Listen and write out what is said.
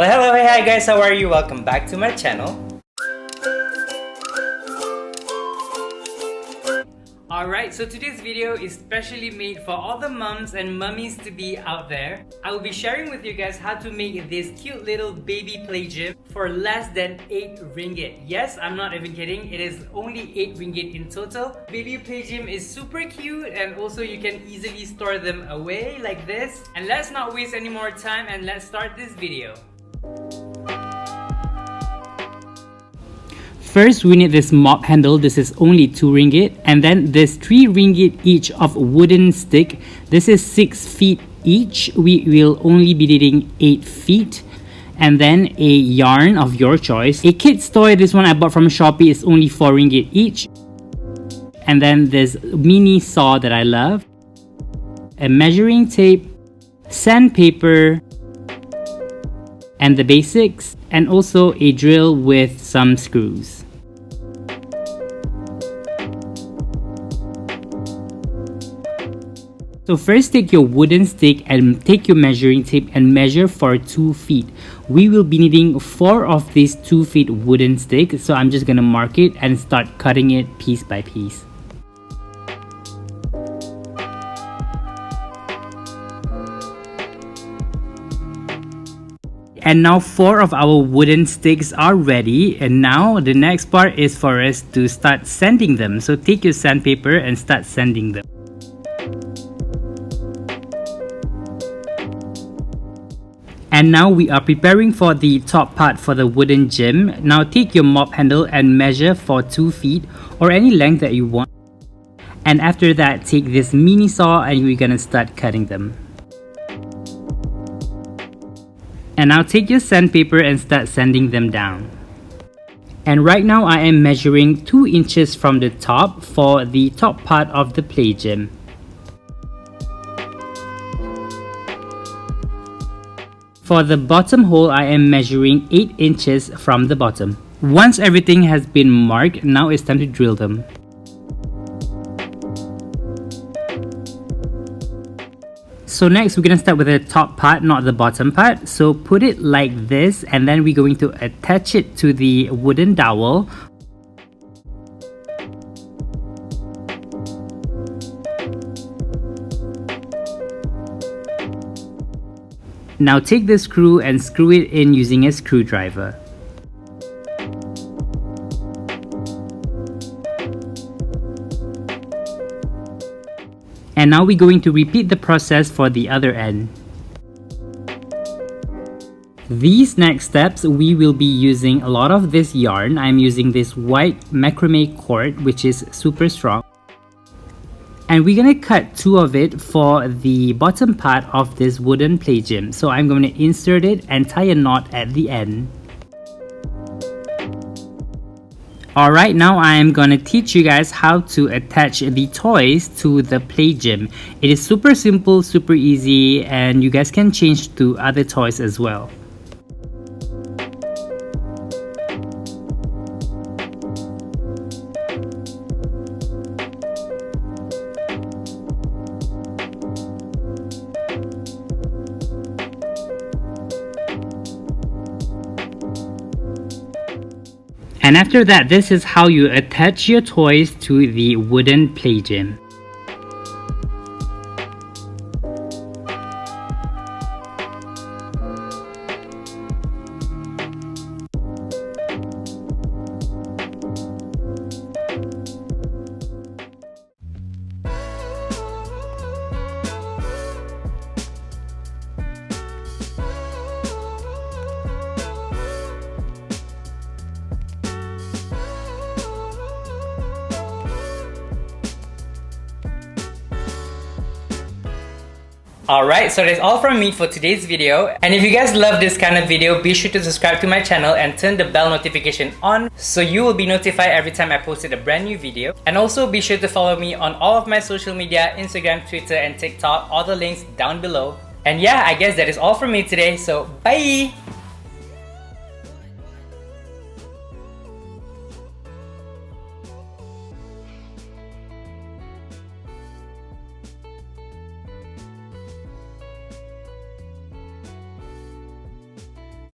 Well, hello, hey, hi guys, how are you? Welcome back to my channel. Alright, so today's video is specially made for all the moms and mummies to be out there. I will be sharing with you guys how to make this cute little baby play gym for less than 8 ringgit. Yes, I'm not even kidding, it is only 8 ringgit in total. Baby play gym is super cute and also you can easily store them away like this. And let's not waste any more time and let's start this video. First, we need this mop handle. This is only 2 ringgit. And then this 3 ringgit each of wooden stick. This is 6 feet each. We will only be needing 8 feet. And then a yarn of your choice. A kid's toy, this one I bought from Shopee, is only 4 ringgit each. And then this mini saw that I love. A measuring tape, sandpaper, and the basics. And also a drill with some screws. So first take your wooden stick and take your measuring tape and measure for 2 feet. We will be needing 4 of these 2 feet wooden sticks, so I'm just gonna mark it and start cutting it piece by piece. And now 4 of our wooden sticks are ready, and now the next part is for us to start sanding them. So take your sandpaper and start sanding them. And now we are preparing for the top part for the wooden gym. Now take your mop handle and measure for 2 feet or any length that you want. And after that, take this mini saw and we're gonna start cutting them. And now take your sandpaper and start sanding them down. And right now I am measuring 2 inches from the top for the top part of the play gym. For the bottom hole, I am measuring 8 inches from the bottom. Once everything has been marked, now it's time to drill them. So next we're going to start with the top part, not the bottom part. So put it like this and then we're going to attach it to the wooden dowel. Now take the screw and screw it in using a screwdriver. And now we're going to repeat the process for the other end. These next steps, we will be using a lot of this yarn. I'm using this white macrame cord, which is super strong. And we're gonna cut 2 of it for the bottom part of this wooden play gym. So I'm going to insert it and tie a knot at the end. Alright, now I am gonna teach you guys how to attach the toys to the play gym. It is super simple, super easy, and you guys can change to other toys as well. And after that, this is how you attach your toys to the wooden play gym. Alright, so that's all from me for today's video. And if you guys love this kind of video, be sure to subscribe to my channel and turn the bell notification on so you will be notified every time I posted a brand new video. And also be sure to follow me on all of my social media, Instagram, Twitter, and TikTok, all the links down below. And yeah, I guess that is all from me today, so bye!